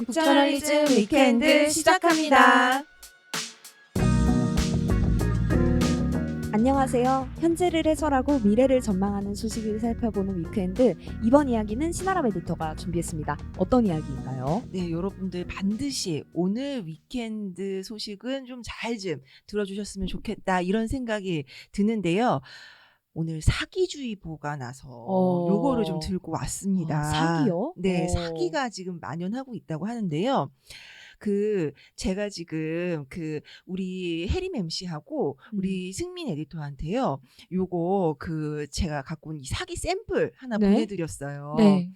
북저널리즘 위켄드 시작합니다. 안녕하세요. 현재를 해설하고 미래를 전망하는 소식을 살펴보는 위크엔드. 이번 이야기는 신아람 에디터가 준비했습니다. 어떤 이야기인가요? 네, 여러분들 반드시 오늘 위켄드 소식은 좀 잘 좀 들어주셨으면 좋겠다 이런 생각이 드는데요. 오늘 사기주의보가 나서 요거를 좀 들고 왔습니다. 사기요? 네, 사기가 지금 만연하고 있다고 하는데요. 제가 지금 우리 혜림 MC하고 우리 승민 에디터한테요. 요거 제가 갖고 온 이 사기 샘플 하나 네? 보내드렸어요. 네.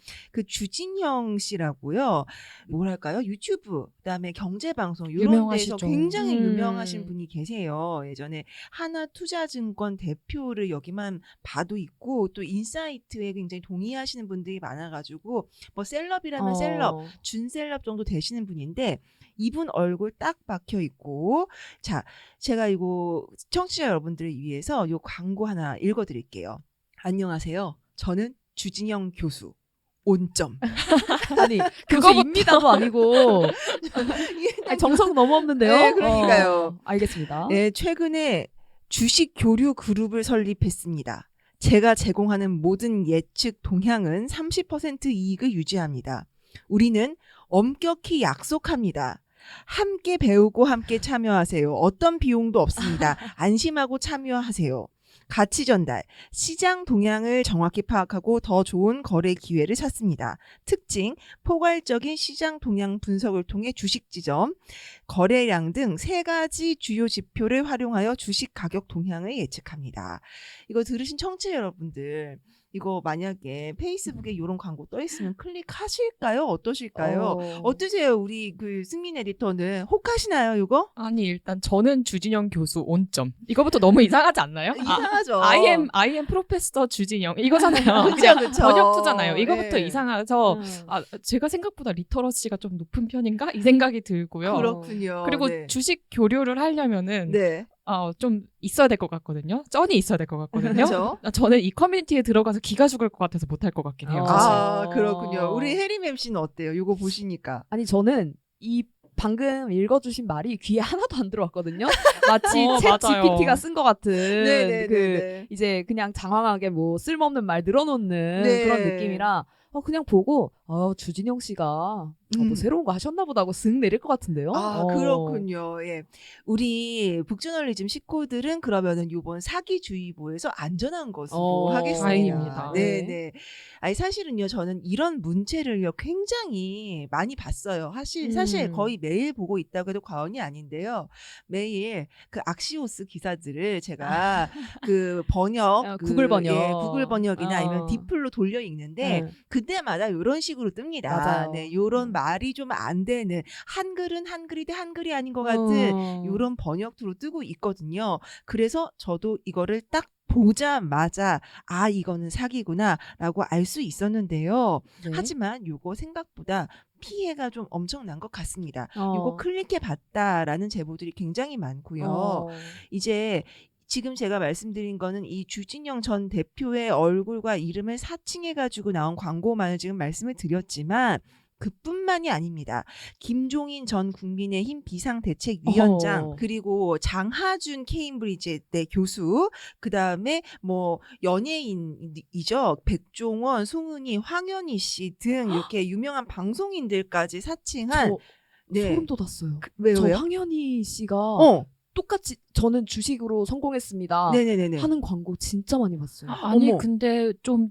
주진영 씨라고요. 뭐랄까요? 유튜브, 그다음에 경제방송 이런 데서 유명하시죠. 굉장히 유명하신 분이 계세요. 예전에 하나투자증권 대표를 여기만 봐도 있고 또 인사이트에 굉장히 동의하시는 분들이 많아가지고 뭐 셀럽이라면 셀럽, 준셀럽 정도 되시는 분인데 이분 얼굴 딱 박혀 있고, 자, 제가 이거 청취자 여러분들을 위해서 요 광고 하나 읽어드릴게요. 안녕하세요. 저는 주진영 교수. 온점. 아니, 교수입니다도 아니고 아니, 정성 너무 없는데요? 네, 그러니까요. 알겠습니다. 네, 최근에 주식 교류 그룹을 설립했습니다. 제가 제공하는 모든 예측 동향은 30% 이익을 유지합니다. 우리는 엄격히 약속합니다. 함께 배우고 함께 참여하세요. 어떤 비용도 없습니다. 안심하고 참여하세요. 가치 전달, 시장 동향을 정확히 파악하고 더 좋은 거래 기회를 찾습니다. 특징, 포괄적인 시장 동향 분석을 통해 주식 지점, 거래량 등 3가지 주요 지표를 활용하여 주식 가격 동향을 예측합니다. 이거 들으신 청취자 여러분들, 이거 만약에 페이스북에 이런 광고 떠 있으면 클릭하실까요? 어떠실까요? 어떠세요? 우리 승민 에디터는 혹하시나요, 이거? 아니 일단 저는 주진영 교수 온점. 이거부터 너무 이상하지 않나요? 이상하죠. I am 프로페서 주진영 이거잖아요. 그쵸, 그쵸. 번역투잖아요. 이거부터 네. 이상해서 제가 생각보다 리터러시가 좀 높은 편인가 이 생각이 들고요. 그렇군요. 그리고 네. 주식 교류를 하려면은 네. 좀 있어야 될 것 같거든요. 쩐이 있어야 될 것 같거든요. 그렇죠. 저는 이 커뮤니티에 들어가서 기가 죽을 것 같아서 못할 것 같긴 해요. 사실. 아, 그렇군요. 우리 혜림 MC는 어때요? 이거 보시니까. 아니, 저는 이 방금 읽어주신 말이 귀에 하나도 안 들어왔거든요. 마치 챗 맞아요. GPT가 쓴 것 같은 네네네. 이제 그냥 장황하게 뭐 쓸모없는 말 늘어놓는 네. 그런 느낌이라 그냥 보고 주진영 씨가 뭐 새로운 거 하셨나 보다 하고 쓱 내릴 것 같은데요. 아, 그렇군요. 예. 우리 북저널리즘 식구들은 그러면은 요번 사기주의보에서 안전한 것으로 하겠습니다. 다행입니다. 네네. 아니, 사실은요, 저는 이런 문체를요, 굉장히 많이 봤어요. 사실 거의 매일 보고 있다고 해도 과언이 아닌데요. 매일 악시오스 기사들을 제가 번역, 구글 번역. 예, 구글 번역이나 아니면 디플로 돌려 읽는데, 그때마다 이런 식으로 뜹니다. 맞아요. 네, 요런 말이 좀 안 되는, 한글은 한글인데 한글이 아닌 것 같은 요런 번역투로 뜨고 있거든요. 그래서 저도 이거를 딱 보자마자 이거는 사기구나 라고 알 수 있었는데요. 네. 하지만 요거 생각보다 피해가 좀 엄청난 것 같습니다. 어. 요거 클릭해 봤다라는 제보들이 굉장히 많고요. 이제 지금 제가 말씀드린 거는 이 주진영 전 대표의 얼굴과 이름을 사칭해가지고 나온 광고만을 지금 말씀을 드렸지만 그뿐만이 아닙니다. 김종인 전 국민의힘 비상대책위원장, 그리고 장하준 케임브리지대 교수, 그 다음에 뭐 연예인이죠. 백종원, 송은이, 황현희 씨 등 이렇게 유명한 방송인들까지 사칭한. 소름 돋았어요. 왜요? 저 황현희 씨가 똑같이 저는 주식으로 성공했습니다. 네네네네. 하는 광고 진짜 많이 봤어요. 아니 어머. 근데 좀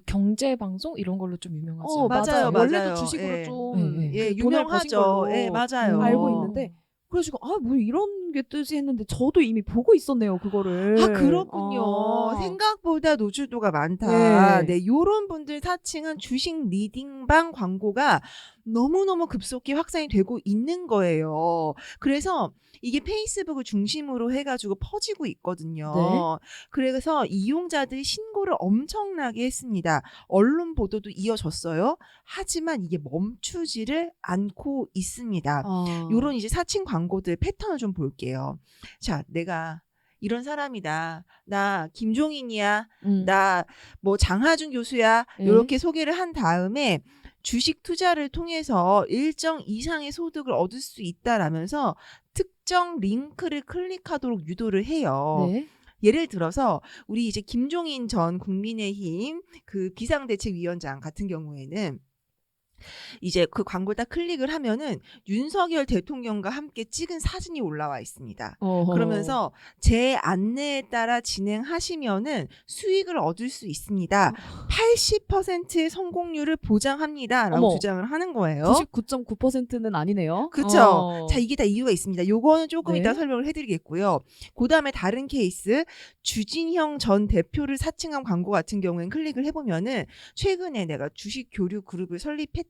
경제 방송 이런 걸로 좀 유명하죠. 맞아요. 원래도 주식으로 예. 좀 예, 돈을 버신 유명하죠. 걸로 예, 맞아요. 알고 있는데 그래가지고 뭐 이런 게 뜨지 했는데 저도 이미 보고 있었네요, 그거를. 그렇군요. 생각보다 노출도가 많다. 네, 요런 분들 사칭한 주식 리딩방 광고가 너무너무 급속히 확산이 되고 있는 거예요. 그래서 이게 페이스북을 중심으로 해가지고 퍼지고 있거든요. 네. 그래서 이용자들이 신고를 엄청나게 했습니다. 언론 보도도 이어졌어요. 하지만 이게 멈추지를 않고 있습니다. 요런 이제 사칭 광고들 패턴을 좀 볼게요. 자, 내가 이런 사람이다. 나 김종인이야. 나 뭐 장하준 교수야. 예. 이렇게 소개를 한 다음에 주식 투자를 통해서 일정 이상의 소득을 얻을 수 있다라면서 특정 링크를 클릭하도록 유도를 해요. 네. 예를 들어서 우리 이제 김종인 전 국민의힘 그 비상대책위원장 같은 경우에는 이제 그 광고를 딱 클릭을 하면은 윤석열 대통령과 함께 찍은 사진이 올라와 있습니다. 어허. 그러면서 제 안내에 따라 진행하시면은 수익을 얻을 수 있습니다. 80%의 성공률을 보장합니다라고 어머. 주장을 하는 거예요. 99.9%는 아니네요. 그렇죠. 자, 이게 다 이유가 있습니다. 요거는 조금 네. 이따 설명을 해드리겠고요. 그다음에 다른 케이스 주진형 전 대표를 사칭한 광고 같은 경우에는 클릭을 해보면은 최근에 내가 주식 교류 그룹을 설립했다라면서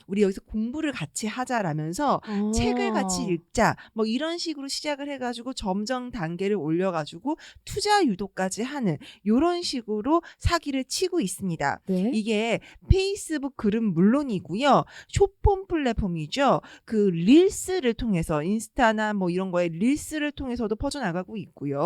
우리 여기서 공부를 같이 하자라면서 책을 같이 읽자 뭐 이런 식으로 시작을 해가지고 점점 단계를 올려가지고 투자 유도까지 하는 이런 식으로 사기를 치고 있습니다. 네. 이게 페이스북 글은 물론이고요. 숏폼 플랫폼이죠. 그 릴스를 통해서 인스타나 뭐 이런 거에 릴스를 통해서도 퍼져나가고 있고요.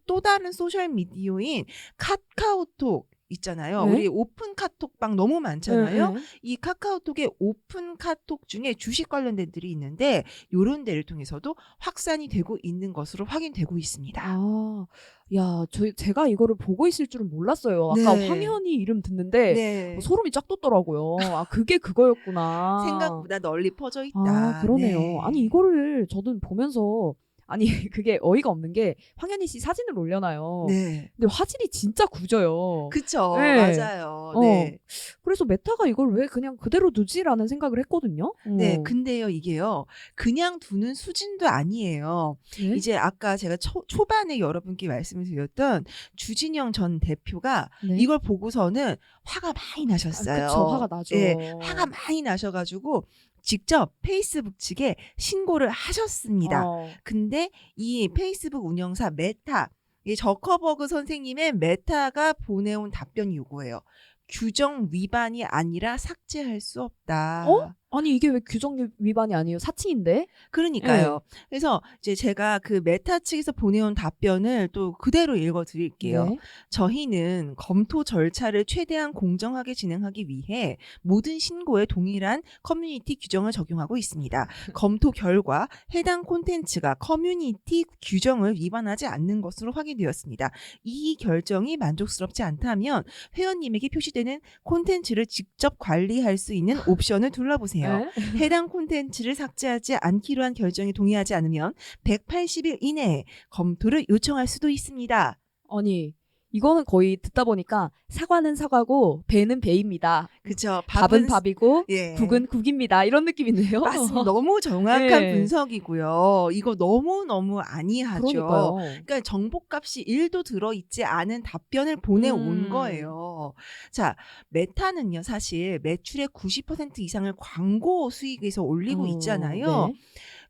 또 다른 소셜 미디어인 카카오톡 있잖아요. 네? 우리 오픈 카톡방 너무 많잖아요. 네, 네. 이 카카오톡의 오픈 카톡 중에 주식 관련된 들이 있는데 이런 데를 통해서도 확산이 되고 있는 것으로 확인되고 있습니다. 아, 야, 제가 이거를 보고 있을 줄은 몰랐어요. 아까 네. 황현희 이름 듣는데 네. 소름이 쫙 돋더라고요. 아, 그게 그거였구나. 생각보다 널리 퍼져 있다. 아, 그러네요. 네. 아니, 이거를 저는 보면서 아니, 그게 어이가 없는 게 황현희 씨 사진을 올려놔요. 네. 근데 화질이 진짜 구져요. 그쵸. 네. 맞아요. 어. 네. 그래서 메타가 이걸 왜 그냥 그대로 두지라는 생각을 했거든요. 네. 근데요, 이게요. 그냥 두는 수준도 아니에요. 네? 이제 아까 제가 초반에 여러분께 말씀을 드렸던 주진영 전 대표가 네? 이걸 보고서는 화가 많이 나셨어요. 그쵸, 화가 나죠. 네. 화가 많이 나셔가지고 직접 페이스북 측에 신고를 하셨습니다. 근데 이 페이스북 운영사 메타, 이 저커버그 선생님의 메타가 보내온 답변이 요거예요. 규정 위반이 아니라 삭제할 수 없다. 어? 아니, 이게 왜 규정 위반이 아니에요? 사칭인데? 그러니까요. 그래서 이제 제가 그 메타 측에서 보내온 답변을 또 그대로 읽어드릴게요. 네. 저희는 검토 절차를 최대한 공정하게 진행하기 위해 모든 신고에 동일한 커뮤니티 규정을 적용하고 있습니다. 검토 결과 해당 콘텐츠가 커뮤니티 규정을 위반하지 않는 것으로 확인되었습니다. 이 결정이 만족스럽지 않다면 회원님에게 표시되는 콘텐츠를 직접 관리할 수 있는 옵션을 둘러보세요. 네? 해당 콘텐츠를 삭제하지 않기로 한 결정에 동의하지 않으면 180일 이내에 검토를 요청할 수도 있습니다. 아니, 이거는 거의 듣다 보니까 사과는 사과고 배는 배입니다. 그죠? 밥은 밥이고 예. 국은 국입니다. 이런 느낌인데요. 맞습니다. 너무 정확한 네. 분석이고요. 이거 너무너무 아니하죠. 그러니까요. 그러니까 정보값이 1도 들어있지 않은 답변을 보내온 거예요. 자, 메타는요, 사실 매출의 90% 이상을 광고 수익에서 올리고 있잖아요. 네.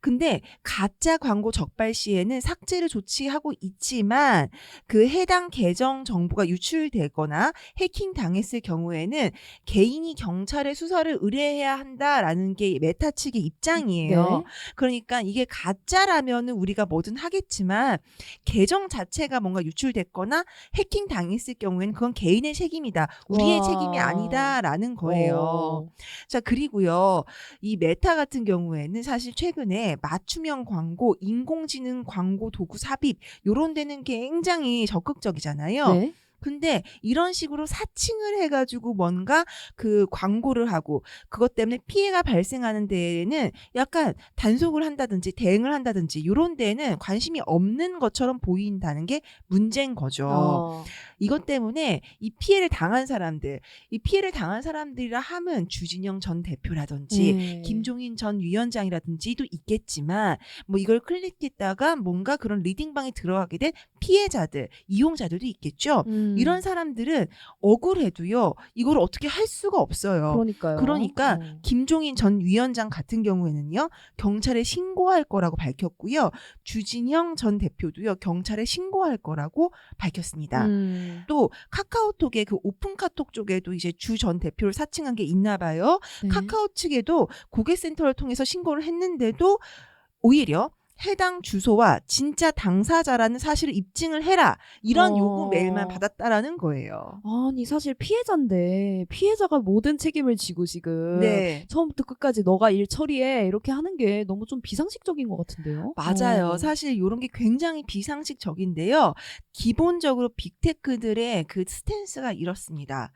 근데 가짜 광고 적발 시에는 삭제를 조치하고 있지만 그 해당 계정 정보가 유출되거나 해킹 당했을 경우에는 개인이 경찰에 수사를 의뢰해야 한다라는 게 메타 측의 입장이에요. 네. 그러니까 이게 가짜라면은 우리가 뭐든 하겠지만 계정 자체가 뭔가 유출됐거나 해킹 당했을 경우에는 그건 개인의 책임이다. 우리의 와. 책임이 아니다라는 거예요. 자, 그리고요. 이 메타 같은 경우에는 사실 최근에 맞춤형 광고, 인공지능 광고 도구 삽입 요런 데는 굉장히 적극적이잖아요. 네. 근데 이런 식으로 사칭을 해가지고 뭔가 그 광고를 하고 그것 때문에 피해가 발생하는 데에는 약간 단속을 한다든지 대응을 한다든지 이런 데에는 관심이 없는 것처럼 보인다는 게 문제인 거죠. 이것 때문에 이 피해를 당한 사람들이라 하면 주진영 전 대표라든지 네. 김종인 전 위원장이라든지도 있겠지만 뭐 이걸 클릭했다가 뭔가 그런 리딩방에 들어가게 된 피해자들, 이용자들도 있겠죠. 이런 사람들은 억울해도요. 이걸 어떻게 할 수가 없어요. 그러니까요. 그러니까 김종인 전 위원장 같은 경우에는요. 경찰에 신고할 거라고 밝혔고요. 주진영 전 대표도요. 경찰에 신고할 거라고 밝혔습니다. 또 카카오톡의 그 오픈 카톡 쪽에도 이제 주 전 대표를 사칭한 게 있나 봐요. 네. 카카오 측에도 고객센터를 통해서 신고를 했는데도 오히려 해당 주소와 진짜 당사자라는 사실을 입증을 해라. 이런 요구 메일만 받았다라는 거예요. 아니 사실 피해자인데 피해자가 모든 책임을 지고 지금 네. 처음부터 끝까지 너가 일 처리해 이렇게 하는 게 너무 좀 비상식적인 것 같은데요. 맞아요. 사실 이런 게 굉장히 비상식적인데요. 기본적으로 빅테크들의 그 스탠스가 이렇습니다.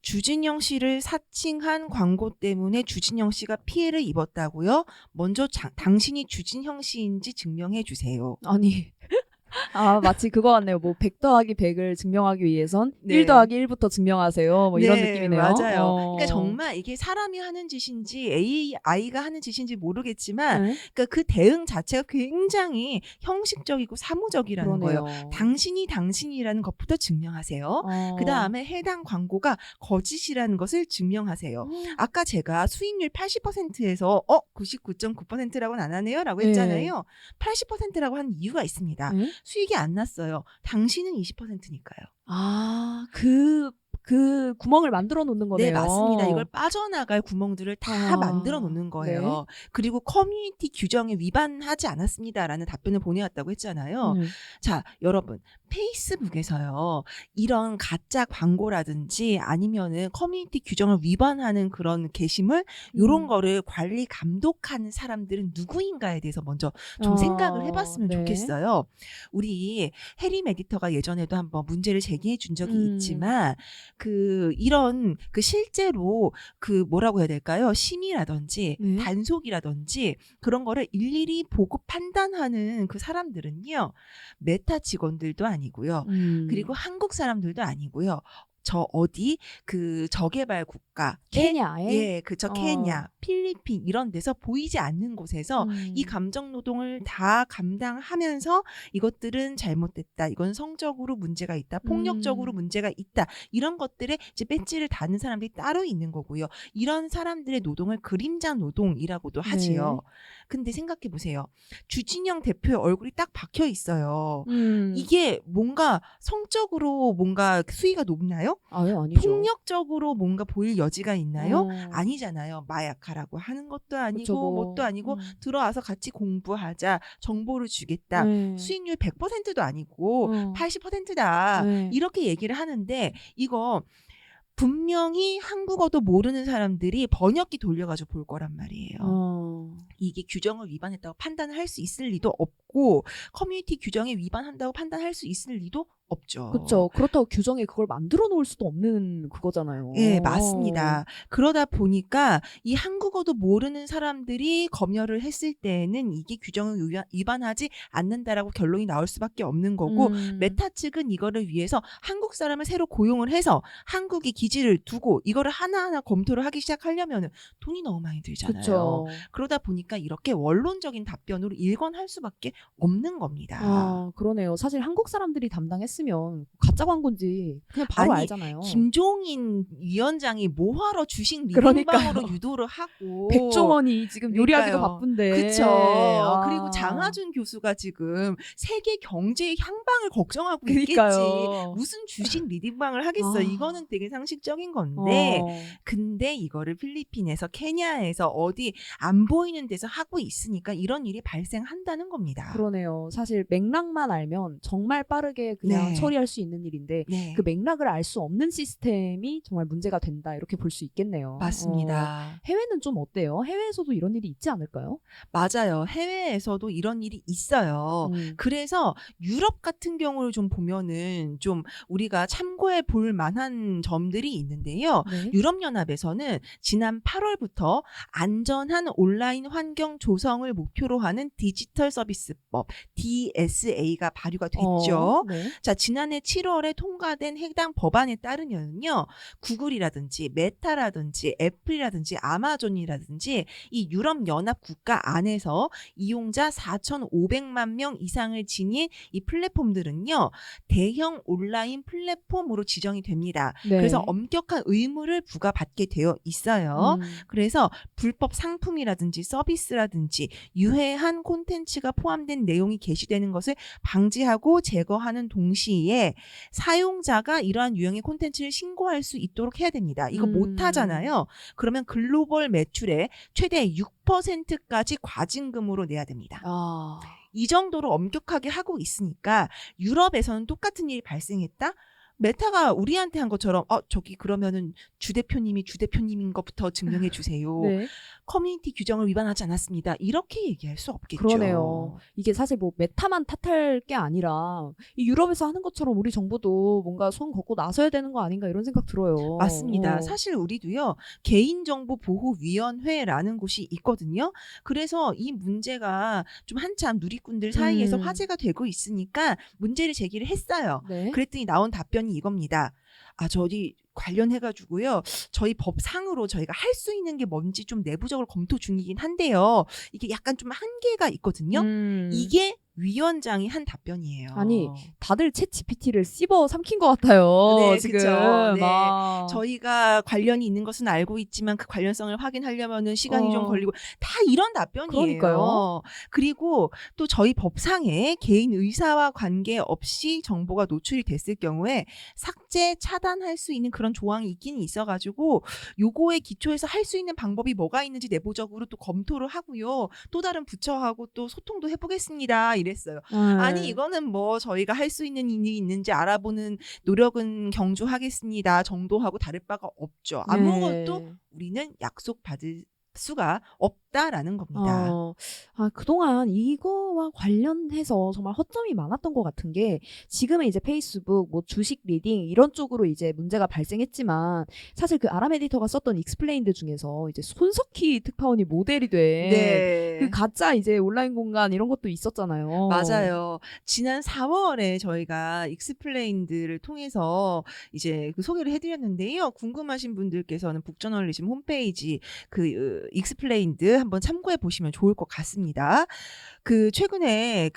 주진영 씨를 사칭한 광고 때문에 주진영 씨가 피해를 입었다고요? 먼저 당신이 주진영 씨인지 증명해 주세요. 아니 마치 그거 같네요. 뭐 100 더하기 100을 증명하기 위해선 네. 1 더하기 1부터 증명하세요. 뭐 이런 네, 느낌이네요. 맞아요. 그러니까 정말 이게 사람이 하는 짓인지 AI가 하는 짓인지 모르겠지만 네? 그러니까 그 대응 자체가 굉장히 형식적이고 사무적이라는 그러네요. 거예요. 당신이라는 것부터 증명하세요. 그 다음에 해당 광고가 거짓이라는 것을 증명하세요. 아까 제가 수익률 80%에서 99.9%라고는 안 하네요 라고 했잖아요. 80%라고 한 이유가 있습니다. 네? 수익이 안 났어요. 당신은 20%니까요. 그 구멍을 만들어 놓는 거네요. 네, 맞습니다. 이걸 빠져나갈 구멍들을 다 만들어 놓는 거예요. 네. 그리고 커뮤니티 규정에 위반하지 않았습니다라는 답변을 보내왔다고 했잖아요. 자, 여러분, 페이스북에서요, 이런 가짜 광고라든지 아니면은 커뮤니티 규정을 위반하는 그런 게시물, 요런 거를 관리 감독하는 사람들은 누구인가에 대해서 먼저 좀 생각을 해봤으면 네. 좋겠어요. 우리 해림 에디터가 예전에도 한번 문제를 제기해 준 적이 있지만, 이런 실제로 뭐라고 해야 될까요? 심의라든지 네. 단속이라든지 그런 거를 일일이 보고 판단하는 그 사람들은요, 메타 직원들도 아니고요. 그리고 한국 사람들도 아니고요. 저개발 국가 케냐에? 예, 그쵸. 케냐, 필리핀 이런 데서 보이지 않는 곳에서 이 감정 노동을 다 감당하면서 이것들은 잘못됐다. 이건 성적으로 문제가 있다. 폭력적으로 문제가 있다. 이런 것들에 이제 배지를 다는 사람들이 따로 있는 거고요. 이런 사람들의 노동을 그림자 노동이라고도 하지요. 근데 생각해 보세요. 주진영 대표의 얼굴이 딱 박혀 있어요. 이게 뭔가 성적으로 뭔가 수위가 높나요? 아니죠. 폭력적으로 뭔가 보일 여지가 있나요? 아니잖아요. 마약하라고 하는 것도 아니고 그쵸, 뭐. 뭣도 아니고 들어와서 같이 공부하자. 정보를 주겠다. 수익률 100%도 아니고 80%다. 이렇게 얘기를 하는데 이거 분명히 한국어도 모르는 사람들이 번역기 돌려가지고 볼 거란 말이에요. 이게 규정을 위반했다고 판단할 수 있을 리도 없고 커뮤니티 규정에 위반한다고 판단할 수 있을 리도 없죠. 그렇죠. 그렇다고 규정에 그걸 만들어 놓을 수도 없는 그거잖아요. 예, 맞습니다. 그러다 보니까 이 한국어도 모르는 사람들이 검열을 했을 때는 이게 규정을 위반하지 않는다라고 결론이 나올 수밖에 없는 거고 메타 측은 이거를 위해서 한국 사람을 새로 고용을 해서 한국에 기지를 두고 이거를 하나하나 검토를 하기 시작하려면 돈이 너무 많이 들잖아요. 그쵸. 그러다 보니까 이렇게 원론적인 답변으로 일관할 수밖에 없는 겁니다. 그러네요. 사실 한국 사람들이 담당했으면 가짜 광고인지 그냥 바로 아니, 알잖아요. 김종인 위원장이 뭐하러 주식 리딩방으로 그러니까요. 유도를 하고 백종원이 지금 요리하기도 그러니까요. 바쁜데. 그쵸. 그리고 장하준 교수가 지금 세계 경제의 향방을 걱정하고 그러니까요. 있겠지. 무슨 주식 리딩방을 하겠어. 이거는 되게 상식적인 건데 근데 이거를 필리핀에서 케냐에서 어디 안 보이는 데서 하고 있으니까 이런 일이 발생한다는 겁니다. 그러네요. 사실 맥락만 알면 정말 빠르게 그냥 네. 처리할 수 있는 일인데 네. 그 맥락을 알 수 없는 시스템이 정말 문제가 된다 이렇게 볼 수 있겠네요. 맞습니다. 해외는 좀 어때요? 해외에서도 이런 일이 있지 않을까요? 맞아요. 해외에서도 이런 일이 있어요. 그래서 유럽 같은 경우를 좀 보면은 좀 우리가 참고해 볼 만한 점들이 있는데요. 네. 유럽연합에서는 지난 8월부터 안전한 온라인 환경 조성을 목표로 하는 디지털 서비스법 DSA가 발의가 됐죠. 네. 자, 지난해 7월에 통과된 해당 법안에 따르면요. 구글이라든지 메타라든지 애플이라든지 아마존이라든지 이 유럽연합 국가 안에서 이용자 4,500만 명 이상을 지닌 이 플랫폼들은요. 대형 온라인 플랫폼으로 지정이 됩니다. 네. 그래서 엄격한 의무를 부과받게 되어 있어요. 그래서 불법 상품이라든지 서비스라든지 유해한 콘텐츠가 포함된 내용이 게시되는 것을 방지하고 제거하는 동시에 동시에 사용자가 이러한 유형의 콘텐츠를 신고할 수 있도록 해야 됩니다. 이거 못 하잖아요. 그러면 글로벌 매출의 최대 6%까지 과징금으로 내야 됩니다. 아. 이 정도로 엄격하게 하고 있으니까 유럽에서는 똑같은 일이 발생했다? 메타가 우리한테 한 것처럼 저기 그러면은 주 대표님인 것부터 증명해 주세요. 네. 커뮤니티 규정을 위반하지 않았습니다. 이렇게 얘기할 수 없겠죠. 그러네요. 이게 사실 뭐 메타만 탓할 게 아니라 이 유럽에서 하는 것처럼 우리 정부도 뭔가 손 걷고 나서야 되는 거 아닌가 이런 생각 들어요. 맞습니다. 사실 우리도요. 개인정보보호위원회라는 곳이 있거든요. 그래서 이 문제가 좀 한참 누리꾼들 사이에서 화제가 되고 있으니까 문제를 제기를 했어요. 네. 그랬더니 나온 답변이 이겁니다. 저희 관련해가지고요. 저희 법상으로 저희가 할 수 있는 게 뭔지 좀 내부적으로 검토 중이긴 한데요. 이게 약간 좀 한계가 있거든요. 이게 위원장이 한 답변이에요. 아니, 다들 챗 GPT를 씹어 삼킨 것 같아요. 네, 지금. 그쵸. 네. 막. 저희가 관련이 있는 것은 알고 있지만 그 관련성을 확인하려면은 시간이 좀 걸리고 다 이런 답변이에요. 그러니까요. 그리고 또 저희 법상에 개인 의사와 관계없이 정보가 노출이 됐을 경우에 삭제, 차단할 수 있는 그런 조항이 있긴 있어가지고 요거에 기초해서 할 수 있는 방법이 뭐가 있는지 내부적으로 또 검토를 하고요. 또 다른 부처하고 또 소통도 해보겠습니다. 이랬어요. 아니 이거는 뭐 저희가 할 수 있는 일이 있는지 알아보는 노력은 경주하겠습니다. 정도하고 다를 바가 없죠. 아무것도 네. 우리는 약속받을 수가 없다라는 겁니다. 그동안 이거와 관련해서 정말 허점이 많았던 것 같은 게 지금은 이제 페이스북, 뭐 주식 리딩 이런 쪽으로 이제 문제가 발생했지만 사실 그 아람 에디터가 썼던 익스플레인드 중에서 이제 손석희 특파원이 모델이 된 네. 그 가짜 이제 온라인 공간 이런 것도 있었잖아요. 맞아요. 지난 4월에 저희가 익스플레인드를 통해서 이제 그 소개를 해드렸는데요. 궁금하신 분들께서는 북저널리즘 홈페이지 그 익스플레인드 한번 참고해 보시면 좋을 것 같습니다. 그 최근에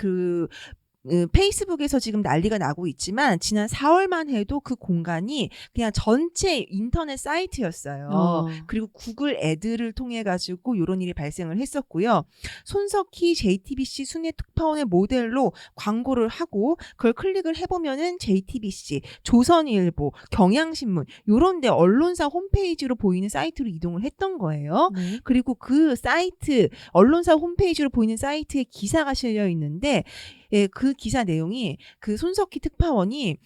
페이스북에서 지금 난리가 나고 있지만 지난 4월만 해도 그 공간이 그냥 전체 인터넷 사이트였어요. 그리고 구글 애드를 통해 가지고 이런 일이 발생을 했었고요. 손석희 JTBC 순회 특파원의 모델로 광고를 하고 그걸 클릭을 해보면은 JTBC, 조선일보, 경향신문 이런 데 언론사 홈페이지로 보이는 사이트로 이동을 했던 거예요. 네. 그리고 그 사이트 언론사 홈페이지로 보이는 사이트에 기사가 실려 있는데 그 기사 내용이 그 손석희 특파원이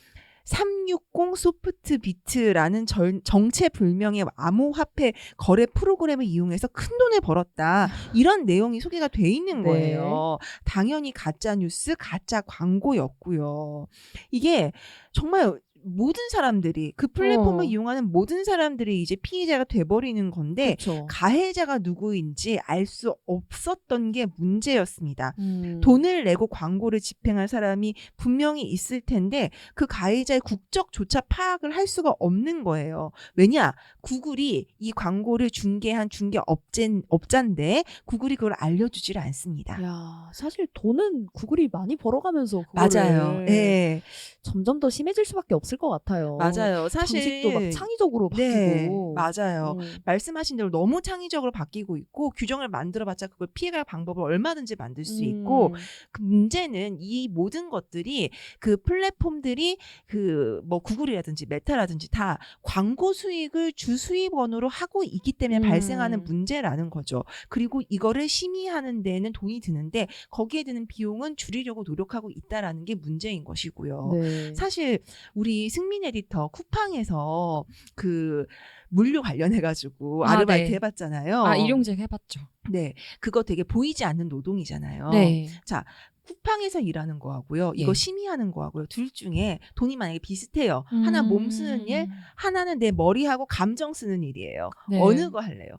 360 소프트 비트라는 정체불명의 암호화폐 거래 프로그램을 이용해서 큰 돈을 벌었다. 이런 내용이 소개가 돼 있는 거예요. 당연히 가짜 뉴스, 가짜 광고였고요. 이게 정말 모든 사람들이 그 플랫폼을 이용하는 모든 사람들이 이제 피해자가 돼버리는 건데 그쵸. 가해자가 누구인지 알 수 없었던 게 문제였습니다. 돈을 내고 광고를 집행할 사람이 분명히 있을 텐데 그 가해자의 국적조차 파악을 할 수가 없는 거예요. 왜냐? 구글이 이 광고를 중개한 중개업자인데 구글이 그걸 알려주질 않습니다. 야, 사실 돈은 구글이 많이 벌어가면서 맞아요. 네. 점점 더 심해질 수밖에 없을 것 같아요. 맞아요. 사실 방식도 막 창의적으로 바뀌고. 맞아요. 말씀하신 대로 너무 창의적으로 바뀌고 있고 규정을 만들어봤자 그걸 피해갈 방법을 얼마든지 만들 수 있고 그 문제는 이 모든 것들이 그 플랫폼들이 그 뭐 구글이라든지 메타라든지 다 광고 수익을 주 수입원으로 하고 있기 때문에 발생하는 문제라는 거죠. 그리고 이거를 심의하는 데는 돈이 드는데 거기에 드는 비용은 줄이려고 노력하고 있다라는 게 문제인 것이고요. 네. 사실 우리 승민 에디터 쿠팡에서 그 물류 관련해가지고 아르바이트 네. 해봤잖아요. 일용직 해봤죠. 네, 그거 되게 보이지 않는 노동이잖아요. 네. 자, 쿠팡에서 일하는 거하고요. 이거 심의하는 거하고요. 둘 중에 돈이 만약에 비슷해요. 하나 몸 쓰는 일, 하나는 내 머리하고 감정 쓰는 일이에요. 네. 어느 거 할래요?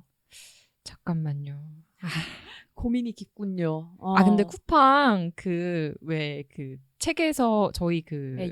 잠깐만요. 고민이 깊군요. 근데 쿠팡 책에서 저희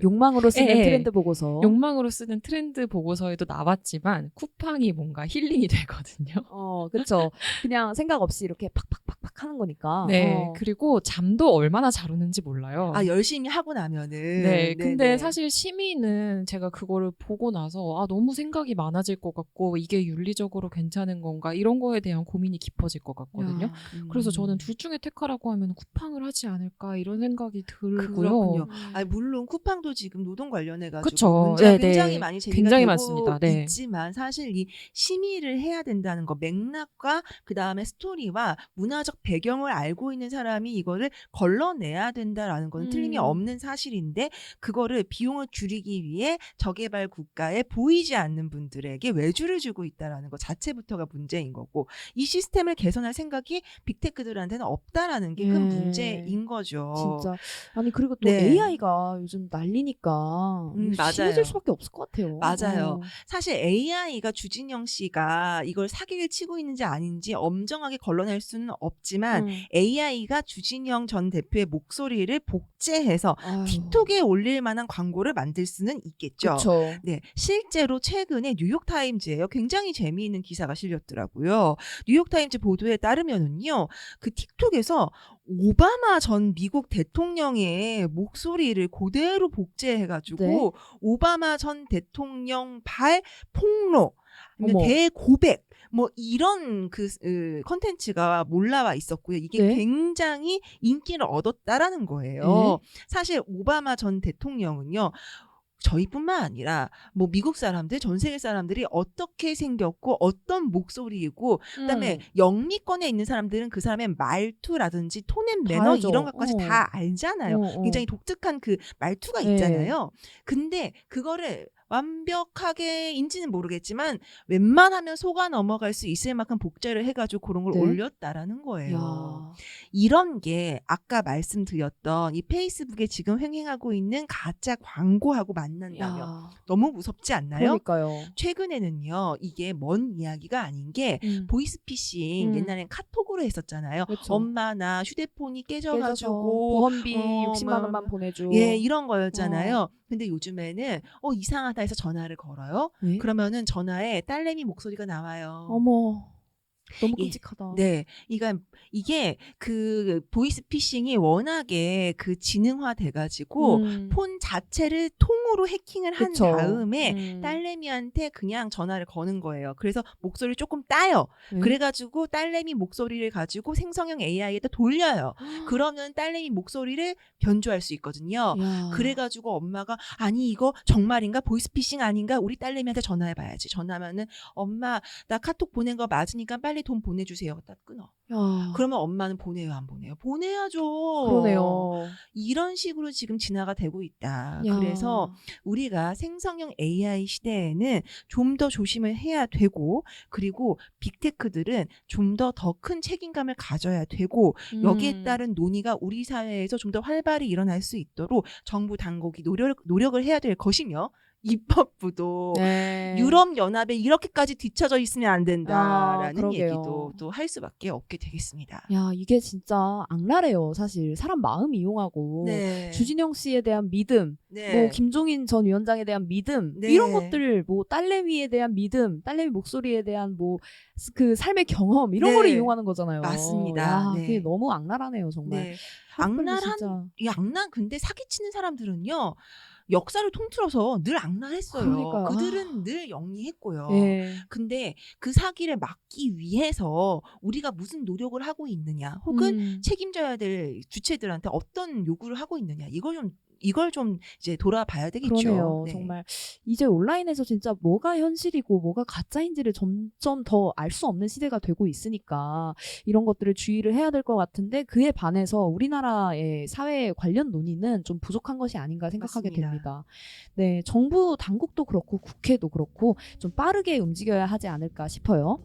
욕망으로 쓰는 예, 예. 트렌드 보고서. 욕망으로 쓰는 트렌드 보고서에도 나왔지만 쿠팡이 뭔가 힐링이 되거든요. 그렇죠. 그냥 생각 없이 이렇게 팍팍팍 팍팍 하는 거니까. 네. 그리고 잠도 얼마나 잘 오는지 몰라요. 아, 열심히 하고 나면은. 네, 근데 네네. 사실 심의는 제가 그거를 보고 나서 너무 생각이 많아질 것 같고 이게 윤리적으로 괜찮은 건가 이런 거에 대한 고민이 깊어질 것 같거든요. 야, 그래서 저는 둘 중에 택하라고 하면 쿠팡을 하지 않을까 이런 생각이 들고요. 그렇군요. 아, 물론 쿠팡도 지금 노동 관련해가지고 그쵸. 문제가 네, 굉장히 네. 많이 제기가 굉장히 되고 많습니다. 네. 있지만 사실 이 심의를 해야 된다는 거 맥락과 그 다음에 스토리와 문화적 배경을 알고 있는 사람이 이거를 걸러내야 된다라는 건 틀림이 없는 사실인데 그거를 비용을 줄이기 위해 저개발 국가에 보이지 않는 분들에게 외주를 주고 있다라는 것 자체부터가 문제인 거고 이 시스템을 개선할 생각이 빅테크들한테는 없다라는 게 큰 예. 문제인 거죠. 진짜. 아니 그리고 또 네. AI가 요즘 난리니까 이거 맞아요. 심해질 수밖에 없을 것 같아요. 맞아요. 사실 AI가 주진영 씨가 이걸 사기를 치고 있는지 아닌지 엄정하게 걸러낼 수는 없지만 AI가 주진영 전 대표의 목소리를 복제해서 틱톡에 올릴 만한 광고를 만들 수는 있겠죠. 그렇죠. 네, 실제로 최근에 뉴욕타임즈에요. 굉장히 재미있는 기사가 실렸더라고요. 뉴욕타임즈 보도에 따르면은요, 그 틱톡에서 오바마 전 미국 대통령의 목소리를 그대로 복제해가지고 네. 오바마 전 대통령 발 폭로, 어머. 대고백 뭐 이런 컨텐츠가 몰라와 있었고요. 이게 네. 굉장히 인기를 얻었다라는 거예요. 사실 오바마 전 대통령은요. 저희뿐만 아니라 뭐 미국 사람들, 전 세계 사람들이 어떻게 생겼고 어떤 목소리이고 그다음에 영미권에 있는 사람들은 그 사람의 말투라든지 톤앤 매너 알죠. 이런 것까지 다 알잖아요. 굉장히 독특한 그 말투가 있잖아요. 근데 그거를 완벽하게인지는 모르겠지만 웬만하면 속아 넘어갈 수 있을 만큼 복제를 해가지고 그런 걸 네. 올렸다라는 거예요. 야. 이런 게 아까 말씀드렸던 이 페이스북에 지금 횡행하고 있는 가짜 광고하고 만난다면 야. 너무 무섭지 않나요? 그러니까요. 최근에는요. 이게 먼 이야기가 아닌 게 보이스피싱 옛날엔 카톡으로 했었잖아요. 그쵸. 엄마 나 휴대폰이 깨져서 깨져가지고 보험비 어, 60만 원만 보내줘. 예, 이런 거였잖아요. 근데 요즘에는 이상하다 해서 전화를 걸어요. 네? 그러면은 전화에 딸내미 목소리가 나와요. 어머. 너무 예. 끔찍하다. 네, 이게 그 보이스피싱이 워낙에 그 지능화 돼가지고 폰 자체를 통으로 해킹을 한 그쵸. 다음에 딸내미한테 그냥 전화를 거는 거예요. 그래서 목소리를 조금 따요. 네? 그래가지고 딸내미 목소리를 가지고 생성형 AI에다 돌려요. 그러면 딸내미 목소리를 변조할 수 있거든요. 야. 그래가지고 엄마가 아니 이거 정말인가 보이스피싱 아닌가 우리 딸내미한테 전화해봐야지. 전화하면은 엄마 나 카톡 보낸 거 맞으니까 빨리 돈 보내주세요. 딱 끊어. 야. 그러면 엄마는 보내요 안 보내요? 보내야죠. 그러네요. 이런 식으로 지금 진화가 되고 있다. 야. 그래서 우리가 생성형 AI 시대에는 좀 더 조심을 해야 되고 그리고 빅테크들은 좀 더 큰 책임감을 가져야 되고 여기에 따른 논의가 우리 사회에서 좀 더 활발히 일어날 수 있도록 정부 당국이 노력을 해야 될 것이며 입법부도 네. 유럽연합에 이렇게까지 뒤처져 있으면 안 된다라는 그러게요. 얘기도 또 할 수밖에 없게 되겠습니다. 야, 이게 진짜 악랄해요, 사실. 사람 마음 이용하고. 네. 주진영 씨에 대한 믿음, 네. 뭐 김종인 전 위원장에 대한 믿음, 네. 이런 것들, 뭐 딸내미에 대한 믿음, 딸내미 목소리에 대한 뭐 그 삶의 경험 이런 네. 거를 이용하는 거잖아요. 맞습니다. 야, 네. 그게 너무 악랄하네요, 정말. 네. 악랄 진짜. 악랄 근데 사기치는 사람들은요. 역사를 통틀어서 늘 악랄했어요. 그러니까요. 그들은 늘 영리했고요. 예. 근데 그 사기를 막기 위해서 우리가 무슨 노력을 하고 있느냐 혹은 책임져야 될 주체들한테 어떤 요구를 하고 있느냐 이걸 좀 이제 돌아봐야 되겠죠. 그러네요. 네. 정말 이제 온라인에서 진짜 뭐가 현실이고 뭐가 가짜인지를 점점 더 알 수 없는 시대가 되고 있으니까 이런 것들을 주의를 해야 될 것 같은데 그에 반해서 우리나라의 사회 관련 논의는 좀 부족한 것이 아닌가 생각하게 맞습니다. 됩니다. 네, 정부 당국도 그렇고 국회도 그렇고 좀 빠르게 움직여야 하지 않을까 싶어요.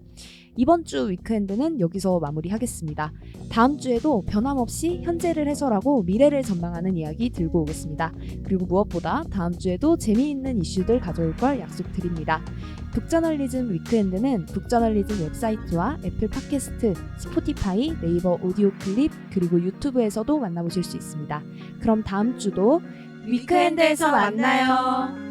이번 주 위크엔드는 여기서 마무리하겠습니다. 다음 주에도 변함없이 현재를 해설하고 미래를 전망하는 이야기 들고 오겠습니다. 그리고 무엇보다 다음 주에도 재미있는 이슈들 가져올 걸 약속드립니다. 북저널리즘 위크엔드는 북저널리즘 웹사이트와 애플 팟캐스트, 스포티파이, 네이버 오디오 클립 그리고 유튜브에서도 만나보실 수 있습니다. 그럼 다음 주도 위크엔드에서 만나요.